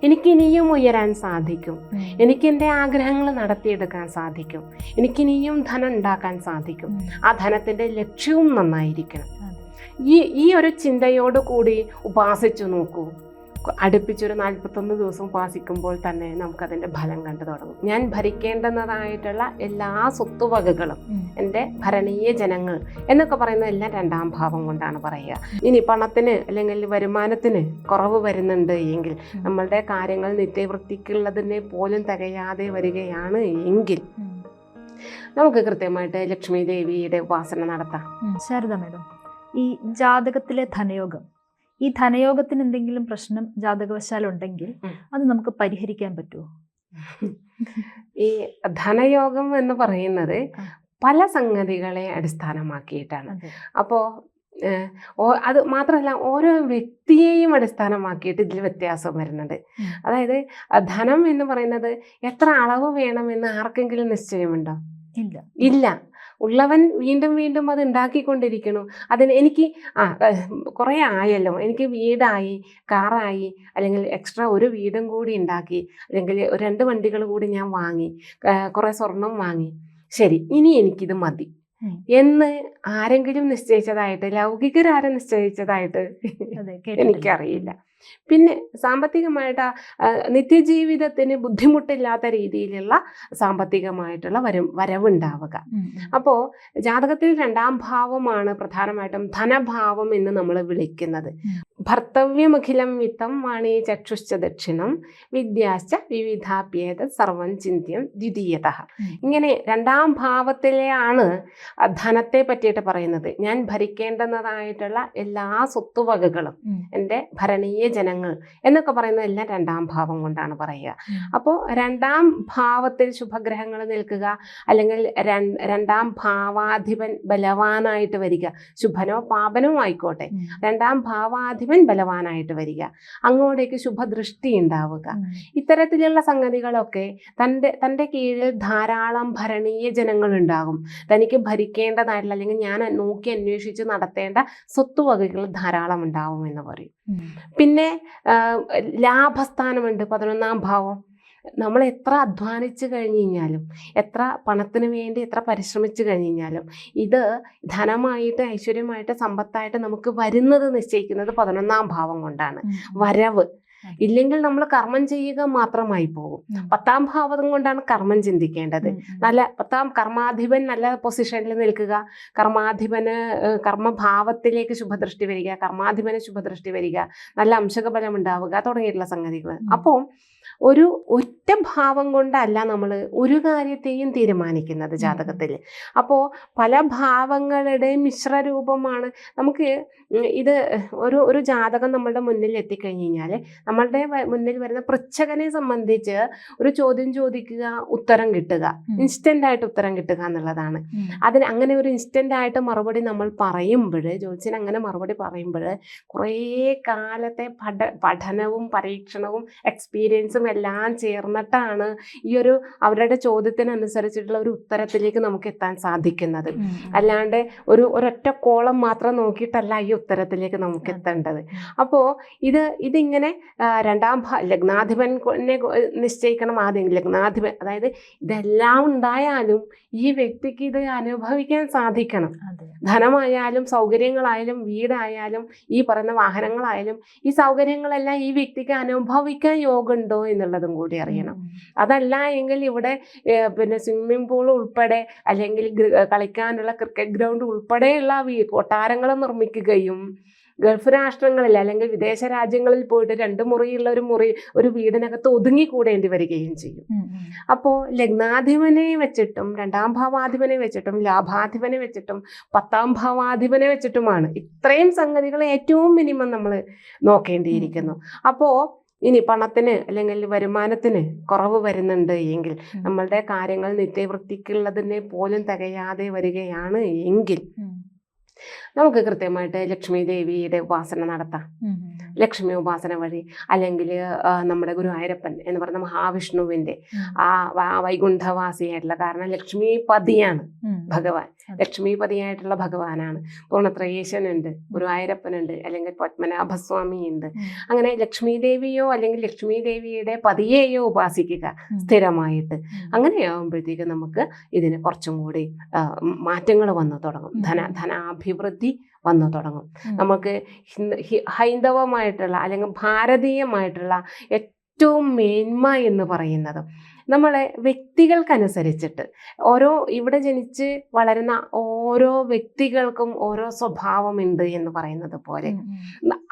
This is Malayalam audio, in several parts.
എനിക്കിനിയും ഉയരാൻ സാധിക്കും, എനിക്ക് എൻ്റെ ആഗ്രഹങ്ങൾ നടത്തിയെടുക്കാൻ സാധിക്കും, എനിക്കിനിയും ധനം ഉണ്ടാക്കാൻ സാധിക്കും, ആ ധനത്തിൻ്റെ ലക്ഷ്യവും നന്നായിരിക്കണം. ഈ ഒരു ചിന്തയോട് കൂടി ഉപാസിച്ചു നോക്കൂ. അടുപ്പിച്ചൊരു 41 ദിവസം ഉപാസിക്കുമ്പോൾ തന്നെ നമുക്കതിൻ്റെ ഫലം കണ്ടു തുടങ്ങും. ഞാൻ ഭരിക്കേണ്ടുന്നതായിട്ടുള്ള എല്ലാ സ്വത്തുവകകളും, എൻ്റെ ഭരണീയ ജനങ്ങൾ എന്നൊക്കെ പറയുന്നത് എല്ലാം 2-ാം ഭാവം കൊണ്ടാണ് പറയുക. ഇനി പണത്തിന് അല്ലെങ്കിൽ വരുമാനത്തിന് കുറവ് വരുന്നുണ്ട് എങ്കിൽ, നമ്മളുടെ കാര്യങ്ങൾ നിത്യവൃത്തിക്കുള്ളതിനെ പോലും തികയാതെ വരികയാണ് എങ്കിൽ നമുക്ക് കൃത്യമായിട്ട് ലക്ഷ്മി ദേവിയുടെ ഉപാസന നടത്താം. ശാരദ മേഡം, ഈ ജാതകത്തിലെ ധനയോഗം, ഈ ധനയോഗത്തിന് എന്തെങ്കിലും പ്രശ്നം ജാതകവശാലുണ്ടെങ്കിൽ അത് നമുക്ക് പരിഹരിക്കാൻ പറ്റുമോ? ഈ ധനയോഗം എന്ന് പറയുന്നത് പല സംഗതികളെ അടിസ്ഥാനമാക്കിയിട്ടാണ്. അപ്പോൾ അത് മാത്രമല്ല, ഓരോ വ്യക്തിയെയും അടിസ്ഥാനമാക്കിയിട്ട് ഇതിൽ വ്യത്യാസം വരുന്നുണ്ട്. അതായത് ധനം എന്ന് പറയുന്നത് എത്ര അളവ് വേണമെന്ന് ആർക്കെങ്കിലും നിശ്ചയമുണ്ടോ? ഇല്ല. ഉള്ളവൻ വീണ്ടും വീണ്ടും അത് ഉണ്ടാക്കിക്കൊണ്ടിരിക്കണം. അതിന് എനിക്ക് കുറേ ആയല്ലോ, എനിക്ക് വീടായി, കാറായി, അല്ലെങ്കിൽ എക്സ്ട്രാ ഒരു വീടും കൂടി ഉണ്ടാക്കി, അല്ലെങ്കിൽ 2 വണ്ടികൾ കൂടി ഞാൻ വാങ്ങി, കുറേ സ്വർണം വാങ്ങി, ശരി ഇനി എനിക്കിത് മതി എന്ന് ആരെങ്കിലും നിശ്ചയിച്ചതായിട്ട്, ലൗകികരാരും നിശ്ചയിച്ചതായിട്ട് എനിക്കറിയില്ല. പിന്നെ സാമ്പത്തികമായിട്ട് നിത്യജീവിതത്തിന് ബുദ്ധിമുട്ടില്ലാത്ത രീതിയിലുള്ള സാമ്പത്തികമായിട്ടുള്ള വരവുണ്ടാവുക. അപ്പോൾ ജാതകത്തിൽ 2-ാം ഭാവമാണ് പ്രധാനമായിട്ടും ധനഭാവം എന്ന് നമ്മൾ വിളിക്കുന്നത്. ഭർത്തവ്യമഖിലം വിത്തം വാണി ചക്ഷുശ്ച ദക്ഷിണം വിദ്യാശ്ച വിവിധാപ്യേത സർവം ചിന്ത്യം ദ്വിതീയത. ഇങ്ങനെ 2-ാം ഭാവത്തിലെയാണ് ധനത്തെ പറ്റിയിട്ട് പറയുന്നത്. ഞാൻ ഭരിക്കേണ്ടുന്നതായിട്ടുള്ള എല്ലാ സ്വത്തുവകകളും, എൻ്റെ ഭരണീയ ജനങ്ങൾ എന്നൊക്കെ പറയുന്നത് എല്ലാം 2-ാം ഭാവം കൊണ്ടാണ് പറയുക. അപ്പോൾ 2-ാം ഭാവത്തിൽ ശുഭഗ്രഹങ്ങൾ നിൽക്കുക, അല്ലെങ്കിൽ 2-ാം ഭാവാധിപൻ ബലവാനായിട്ട് വരിക, ശുഭനോ പാപനോ ആയിക്കോട്ടെ, 2-ാം ഭാവാധിപൻ ബലവാനായിട്ട് വരിക, അങ്ങോട്ടേക്ക് ശുഭദൃഷ്ടി ഉണ്ടാവുക, ഇത്തരത്തിലുള്ള സംഗതികളൊക്കെ തൻ്റെ കീഴിൽ ധാരാളം ഭരണീയ ജനങ്ങൾ ഉണ്ടാകും. തനിക്ക് ഭരിക്കേണ്ടതായിട്ടുള്ള, അല്ലെങ്കിൽ ഞാൻ നോക്കി അന്വേഷിച്ച് നടത്തേണ്ട സ്വത്തുവകകൾ ധാരാളം ഉണ്ടാവും എന്ന് പറയും. പിന്നെ ലാഭസ്ഥാനമുണ്ട് 11-ാം ഭാവം. നമ്മൾ എത്ര അധ്വാനിച്ചു കഴിഞ്ഞു കഴിഞ്ഞാലും, എത്ര പണത്തിന് വേണ്ടി എത്ര പരിശ്രമിച്ചു കഴിഞ്ഞു കഴിഞ്ഞാലും, ഇത് ധനമായിട്ട്, ഐശ്വര്യമായിട്ട്, സമ്പത്തായിട്ട് നമുക്ക് വരുന്നത് നിശ്ചയിക്കുന്നത് 11-ാം ഭാവം കൊണ്ടാണ്. വരവ് ഇല്ലെങ്കിൽ നമ്മൾ കർമ്മം ചെയ്യുക മാത്രമായി പോകും. 10-ാം ഭാവം കൊണ്ടാണ് കർമ്മം ചിന്തിക്കേണ്ടത്. നല്ല 10-ാം കർമാധിപൻ നല്ല പൊസിഷനിൽ നിൽക്കുക, കർമാധിപന് കർമ്മഭാവത്തിലേക്ക് ശുഭദൃഷ്ടി വരിക, കർമാധിപന് ശുഭദൃഷ്ടി വരിക, നല്ല അംശകബലം ഉണ്ടാവുക തുടങ്ങിയിട്ടുള്ള സംഗതികൾ. അപ്പോൾ ഒറ്റ ഭാവം കൊണ്ടല്ല നമ്മൾ ഒരു കാര്യത്തെയും തീരുമാനിക്കുന്നത് ജാതകത്തിൽ. അപ്പോൾ പല ഭാവങ്ങളുടെയും മിശ്രരൂപമാണ്. നമുക്ക് ഇത് ഒരു ജാതകം നമ്മളുടെ മുന്നിൽ എത്തിക്കഴിഞ്ഞ് കഴിഞ്ഞാൽ, നമ്മളുടെ മുന്നിൽ വരുന്ന പൃച്ഛകനെ സംബന്ധിച്ച് ഒരു ചോദ്യം ചോദിക്കുക, ഉത്തരം കിട്ടുക, ഇൻസ്റ്റന്റ് ആയിട്ട് ഉത്തരം കിട്ടുക എന്നുള്ളതാണ്. അങ്ങനെ ഒരു ഇൻസ്റ്റന്റ് ആയിട്ട് മറുപടി നമ്മൾ പറയുമ്പോൾ, ജ്യോത്സ്യൻ അങ്ങനെ മറുപടി പറയുമ്പോൾ, കുറേ കാലത്തെ പഠനവും പരീക്ഷണവും എക്സ്പീരിയൻസും എല്ലാം ചേർന്നിട്ടാണ് ഈ അവരുടെ ചോദ്യത്തിനനുസരിച്ചിട്ടുള്ള ഒരു ഉത്തരത്തിലേക്ക് നമുക്ക് എത്താൻ സാധിക്കുന്നത്. അല്ലാണ്ട് ഒരൊറ്റ കോളം മാത്രം നോക്കിയിട്ടല്ല ഈ ഉത്തരത്തിലേക്ക് നമുക്ക് എത്തേണ്ടത്. അപ്പോൾ ഇതിങ്ങനെ 2-ാം ലഗ്നാധിപനെ നിശ്ചയിക്കണം ആദ്യം. ലഗ്നാധിപൻ, അതായത് ഇതെല്ലാം ഉണ്ടായാലും ഈ വ്യക്തിക്ക് ഇത് അനുഭവിക്കാൻ സാധിക്കണം. ധനമായാലും സൗകര്യങ്ങളായാലും വീടായാലും ഈ പറയുന്ന വാഹനങ്ങളായാലും ഈ സൗകര്യങ്ങളെല്ലാം ഈ വ്യക്തിക്ക് അനുഭവിക്കാൻ യോഗമുണ്ടോ എന്നുള്ളതും കൂടി അറിയണം. അതല്ല എങ്കിൽ ഇവിടെ പിന്നെ സ്വിമ്മിംഗ് പൂൾ ഉൾപ്പെടെ, അല്ലെങ്കിൽ കളിക്കാനുള്ള ക്രിക്കറ്റ് ഗ്രൗണ്ട് ഉൾപ്പെടെയുള്ള കൊട്ടാരങ്ങൾ നിർമ്മിക്കുകയും, ഗൾഫ് രാഷ്ട്രങ്ങളിൽ അല്ലെങ്കിൽ വിദേശ രാജ്യങ്ങളിൽ പോയിട്ട് 2 മുറിയുള്ള ഒരു വീടിനകത്ത് ഒതുങ്ങിക്കൂടേണ്ടി വരികയും ചെയ്യും. അപ്പോൾ ലഗ്നാധിപനെ വെച്ചിട്ടും 2-ാം ഭാവാധിപനെ വെച്ചിട്ടും ലാഭാധിപനെ വെച്ചിട്ടും 10-ാം ഭാവാധിപനെ വെച്ചിട്ടുമാണ് ഇത്രയും സംഗതികൾ ഏറ്റവും മിനിമം നമ്മൾ നോക്കേണ്ടിയിരിക്കുന്നു. അപ്പോൾ ഇനി പണത്തിന് അല്ലെങ്കിൽ വരുമാനത്തിന് കുറവ് വരുന്നുണ്ട് എങ്കിൽ, നമ്മളുടെ കാര്യങ്ങൾ നിത്യവൃത്തിക്കുള്ളതിനെ പോലും തികയാതെ വരികയാണ് എങ്കിൽ നമുക്ക് കൃത്യമായിട്ട് ലക്ഷ്മി ദേവിയുടെ ഉപാസന നടത്താം. ലക്ഷ്മി ഉപാസന വഴി, അല്ലെങ്കിൽ നമ്മുടെ ഗുരുവായൂരപ്പൻ എന്ന് പറയുന്ന മഹാവിഷ്ണുവിൻ്റെ ആ വൈകുണ്ഠവാസിയായിട്ടുള്ള, കാരണം ലക്ഷ്മിപതിയാണ് ഭഗവാൻ, ലക്ഷ്മിപതിയായിട്ടുള്ള ഭഗവാനാണ്. പൂർണ്ണത്രയേശനുണ്ട്, ഗുരുവായൂരപ്പനുണ്ട്, അല്ലെങ്കിൽ പത്മനാഭസ്വാമി ഉണ്ട്. അങ്ങനെ ലക്ഷ്മി ദേവിയോ അല്ലെങ്കിൽ ലക്ഷ്മി ദേവിയുടെ പതിയെയോ ഉപാസിക്കുക സ്ഥിരമായിട്ട്. അങ്ങനെയാകുമ്പോഴത്തേക്ക് നമുക്ക് ഇതിന് കുറച്ചും കൂടി മാറ്റങ്ങൾ വന്നു തുടങ്ങും, ധനാഭിവൃദ്ധി വന്നു തുടങ്ങും. നമുക്ക് ഹൈന്ദവമായിട്ടുള്ള അല്ലെങ്കിൽ ഭാരതീയമായിട്ടുള്ള ഏറ്റവും മേന്മ എന്ന് പറയുന്നത് നമ്മളെ വ്യക്തികൾക്കനുസരിച്ചിട്ട് ഇവിടെ ജനിച്ച് വളരുന്ന ഓരോ വ്യക്തികൾക്കും ഓരോ സ്വഭാവമുണ്ട് എന്ന് പറയുന്നത് പോലെ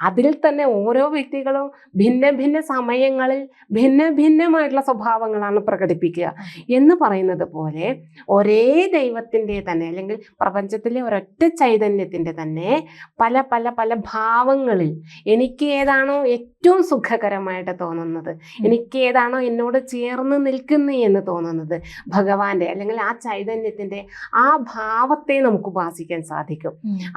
അതിൽ തന്നെ ഓരോ വ്യക്തികളും ഭിന്ന ഭിന്ന സമയങ്ങളിൽ ഭിന്നമായിട്ടുള്ള സ്വഭാവങ്ങളാണ് പ്രകടിപ്പിക്കുക എന്ന് പറയുന്നത് പോലെ ഒരേ ദൈവത്തിൻ്റെ തന്നെ അല്ലെങ്കിൽ പ്രപഞ്ചത്തിലെ ഒരൊറ്റ ചൈതന്യത്തിൻ്റെ തന്നെ പല പല പല ഭാവങ്ങളിൽ എനിക്ക് ഏതാണോ ഏറ്റവും സുഖകരമായിട്ട് തോന്നുന്നത്, എനിക്ക് ഏതാണോ എന്നോട് ചേർന്ന് നിൽക്കുന്നത് എന്ന് തോന്നുന്നത്, ഭഗവാന്റെ അല്ലെങ്കിൽ ആ ചൈതന്യത്തിന്റെ ആ ഭാവത്തെ നമുക്ക് ഉപാസിക്കാൻ സാധിക്കും.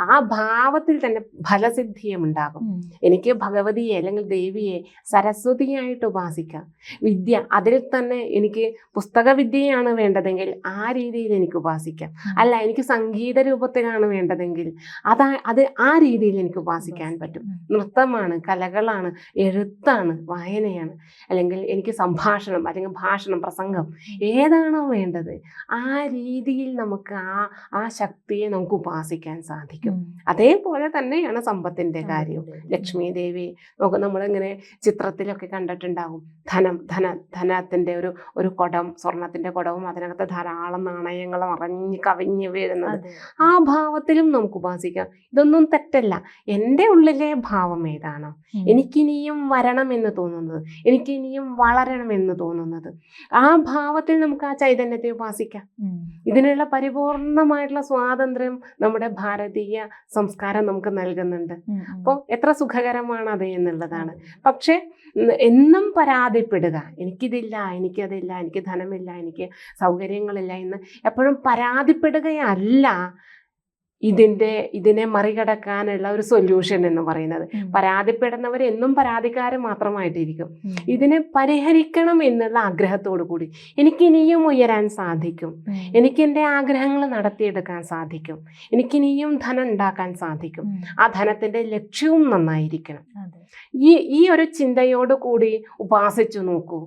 ആ ഭാവത്തിൽ തന്നെ ഫലസിദ്ധിയും ഉണ്ടാകും. എനിക്ക് ഭഗവതിയെ അല്ലെങ്കിൽ ദേവിയെ സരസ്വതിയായിട്ട് ഉപാസിക്കാം. വിദ്യ അതിൽ തന്നെ എനിക്ക് പുസ്തക വിദ്യയാണ് വേണ്ടതെങ്കിൽ ആ രീതിയിൽ എനിക്ക് ഉപാസിക്കാം. അല്ല, എനിക്ക് സംഗീത രൂപത്തിലാണ് വേണ്ടതെങ്കിൽ അത് ആ രീതിയിൽ എനിക്ക് ഉപാസിക്കാൻ പറ്റും. നൃത്തമാണ്, കലകളാണ്, എഴുത്താണ്, വായനയാണ്, അല്ലെങ്കിൽ എനിക്ക് സംഭാഷണം അല്ലെങ്കിൽ ഭാഷണം, പ്രസംഗം, ഏതാണോ വേണ്ടത് ആ രീതിയിൽ നമുക്ക് ആ ശക്തിയെ നമുക്ക് ഉപാസിക്കാൻ സാധിക്കും. അതേപോലെ തന്നെയാണ് സമ്പത്തിന്റെ കാര്യവും. ലക്ഷ്മി ദേവി നമ്മളിങ്ങനെ ചിത്രത്തിലൊക്കെ കണ്ടിട്ടുണ്ടാകും. ധനത്തിന്റെ ഒരു കുടം, സ്വർണത്തിന്റെ കുടവും അതിനകത്ത് ധാരാളം നാണയങ്ങൾ നിറഞ്ഞ് കവിഞ്ഞ് വീഴുന്നത്, ആ ഭാവത്തിലും നമുക്ക് ഉപാസിക്കാം. ഇതൊന്നും തെറ്റല്ല. എൻ്റെ ഉള്ളിലെ ഭാവം ഏതാണോ, എനിക്കിനിയും വരണമെന്ന് തോന്നുന്നത്, എനിക്കിനിയും വളരണമെന്ന് തോന്നുന്നത്, ആ ഭാവത്തിൽ നമുക്ക് ആ ചൈതന്യത്തെ ഉപാസിക്കാം. ഇതിനുള്ള പരിപൂർണമായിട്ടുള്ള സ്വാതന്ത്ര്യം നമ്മുടെ ഭാരതീയ സംസ്കാരം നമുക്ക് നൽകുന്നുണ്ട്. അപ്പോൾ എത്ര സുഖകരമാണ് അത് എന്നുള്ളതാണ്. പക്ഷെ എന്നും പരാതിപ്പെടുക, എനിക്കിതില്ല, എനിക്കതില്ല, എനിക്ക് ധനമില്ല, എനിക്ക് സൗകര്യങ്ങളില്ല എന്ന് എപ്പോഴും പരാതിപ്പെടുകയല്ല ഇതിനെ മറികടക്കാനുള്ള ഒരു സൊല്യൂഷൻ എന്ന് പറയുന്നത്. പരാതിപ്പെടുന്നവർ എന്നും പരാതിക്കാർ മാത്രമായിട്ടിരിക്കും. ഇതിനെ പരിഹരിക്കണം എന്നുള്ള ആഗ്രഹത്തോടു കൂടി എനിക്കിനിയും ഉയരാൻ സാധിക്കും, എനിക്കെൻ്റെ ആഗ്രഹങ്ങൾ നടത്തിയെടുക്കാൻ സാധിക്കും, എനിക്കിനിയും ധനം ഉണ്ടാക്കാൻ സാധിക്കും, ആ ധനത്തിൻ്റെ ലക്ഷ്യവും നന്നായിരിക്കണം. ഈ ഒരു ചിന്തയോടു കൂടി ഉപാസിച്ചു നോക്കൂ.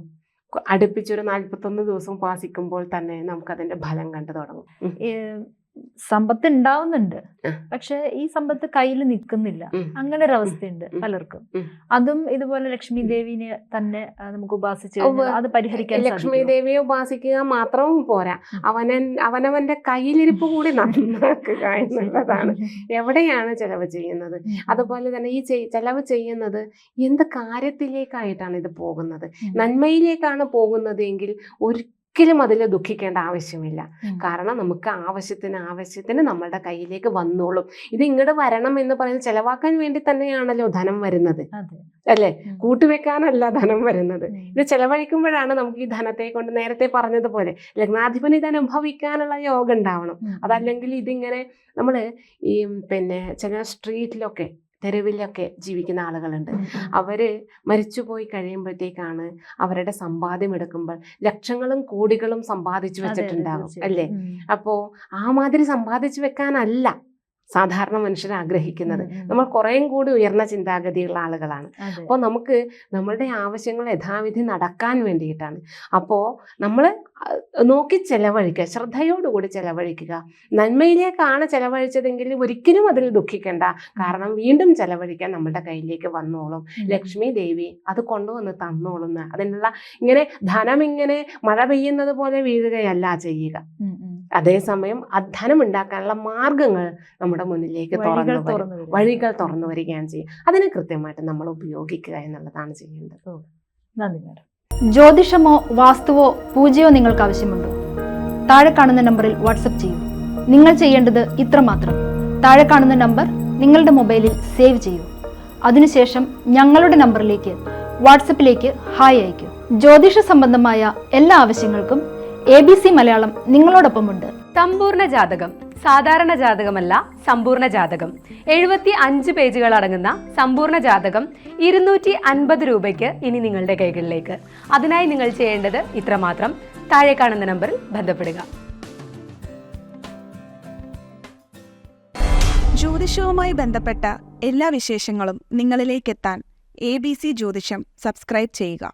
അടുപ്പിച്ചൊരു 41 ദിവസം ഉപാസിക്കുമ്പോൾ തന്നെ നമുക്കതിൻ്റെ ഫലം കണ്ടു തുടങ്ങും. സമ്പത്ത് ഉണ്ടാവുന്നുണ്ട്, പക്ഷെ ഈ സമ്പത്ത് കയ്യിൽ നിൽക്കുന്നില്ല. അങ്ങനെ ഒരു അവസ്ഥയുണ്ട് പലർക്കും. അതും ഇതുപോലെ ലക്ഷ്മി ദേവിനെ തന്നെ നമുക്ക് ഉപാസിച്ച് അത് പരിഹരിക്കാൻ. ലക്ഷ്മി ദേവിയെ ഉപാസിക്കുക മാത്രവും പോരാ, അവനവന്റെ കയ്യിലിരിപ്പ് കൂടി നന്നാക്കുക എന്നുള്ളതാണ്. എവിടെയാണ് ചെലവ് ചെയ്യുന്നത്, അതുപോലെ തന്നെ ഈ ചെലവ് ചെയ്യുന്നത് എന്ത് കാര്യത്തിലേക്കായിട്ടാണ് ഇത് പോകുന്നത്, നന്മയിലേക്കാണ് പോകുന്നത് എങ്കിൽ ഒരിക്കലും അതിൽ ദുഃഖിക്കേണ്ട ആവശ്യമില്ല. കാരണം നമുക്ക് ആവശ്യത്തിന് നമ്മളുടെ കയ്യിലേക്ക് വന്നോളും. ഇത് ഇങ്ങോട്ട് വരണം എന്ന് പറയുന്നത് ചെലവാക്കാൻ വേണ്ടി തന്നെയാണല്ലോ ധനം വരുന്നത്, അല്ലേ? കൂട്ടുവെക്കാനല്ല ധനം വരുന്നത്. ഇത് ചെലവഴിക്കുമ്പോഴാണ് നമുക്ക് ഈ ധനത്തെ കൊണ്ട് നേരത്തെ പറഞ്ഞതുപോലെ ലഗ്നാധിപന് ഇത് അനുഭവിക്കാനുള്ള യോഗം ഉണ്ടാവണം. അതല്ലെങ്കിൽ ഇതിങ്ങനെ നമ്മൾ ഈ ചില സ്ട്രീറ്റിലൊക്കെ തെരുവിലൊക്കെ ജീവിക്കുന്ന ആളുകളുണ്ട്. അവര് മരിച്ചുപോയി കഴിയുമ്പോഴത്തേക്കാണ് അവരുടെ സമ്പാദ്യം എടുക്കുമ്പോൾ ലക്ഷങ്ങളും കോടികളും സമ്പാദിച്ചു വെച്ചിട്ടുണ്ടാകും, അല്ലേ? അപ്പോൾ ആ മാതിരി സമ്പാദിച്ചു വെക്കാനല്ല സാധാരണ മനുഷ്യർ ആഗ്രഹിക്കുന്നത്. നമ്മൾ കുറേയും കൂടി ഉയർന്ന ചിന്താഗതിയുള്ള ആളുകളാണ്. അപ്പോൾ നമുക്ക് നമ്മളുടെ ആവശ്യങ്ങൾ യഥാവിധി നടക്കാൻ വേണ്ടിയിട്ടാണ്. അപ്പോൾ നമ്മൾ നോക്കി ചെലവഴിക്കുക, ശ്രദ്ധയോടുകൂടി ചെലവഴിക്കുക. നന്മയിലേക്കാണ് ചെലവഴിച്ചതെങ്കിൽ ഒരിക്കലും അതിൽ ദുഃഖിക്കേണ്ട. കാരണം വീണ്ടും ചെലവഴിക്കാൻ നമ്മളുടെ കയ്യിലേക്ക് വന്നോളും. ലക്ഷ്മി ദേവി അത് കൊണ്ടുവന്ന് തന്നോളും. അതിനുള്ള ഇങ്ങനെ ധനം ഇങ്ങനെ മഴ പെയ്യുന്നത് പോലെ വീഴുകയല്ല ചെയ്യുക. അതേസമയം ധനം ഉണ്ടാക്കാനുള്ള മാർഗങ്ങൾ നമ്മുടെ മുന്നിലേക്ക് വഴികൾ തുറന്നു വരികയാണ് ചെയ്യുക. അതിനെ കൃത്യമായിട്ട് നമ്മൾ ഉപയോഗിക്കുക എന്നുള്ളതാണ് ചെയ്യേണ്ടത്. നന്ദി മാഡം. ജ്യോതിഷമോ വാസ്തുവോ പൂജയോ നിങ്ങൾക്ക് ആവശ്യമുണ്ടോ? താഴെ കാണുന്ന നമ്പറിൽ വാട്സപ്പ് ചെയ്യൂ. നിങ്ങൾ ചെയ്യേണ്ടത് ഇത്രമാത്രം: താഴെ കാണുന്ന നമ്പർ നിങ്ങളുടെ മൊബൈലിൽ സേവ് ചെയ്യൂ. അതിനുശേഷം ഞങ്ങളുടെ നമ്പറിലേക്ക് വാട്സപ്പിലേക്ക് ഹായ് അയക്കൂ. ജ്യോതിഷ സംബന്ധമായ എല്ലാ ആവശ്യങ്ങൾക്കും ABC മലയാളം നിങ്ങളോടൊപ്പമുണ്ട്. സമ്പൂർണ്ണ ജാതകം സാധാരണ ജാതകമല്ല, സമ്പൂർണ്ണ ജാതകം. 75 പേജുകൾ അടങ്ങുന്ന സമ്പൂർണ്ണ ജാതകം 250 രൂപയ്ക്ക് ഇനി നിങ്ങളുടെ കൈകളിലേക്ക്. അതിനായി നിങ്ങൾ ചെയ്യേണ്ടത് ഇത്രമാത്രം: താഴെ കാണുന്ന നമ്പറിൽ ബന്ധപ്പെടുക. ജ്യോതിഷവുമായി ബന്ധപ്പെട്ട എല്ലാ വിശേഷങ്ങളും നിങ്ങളിലേക്കെത്താൻ ABC ജ്യോതിഷം സബ്സ്ക്രൈബ് ചെയ്യുക.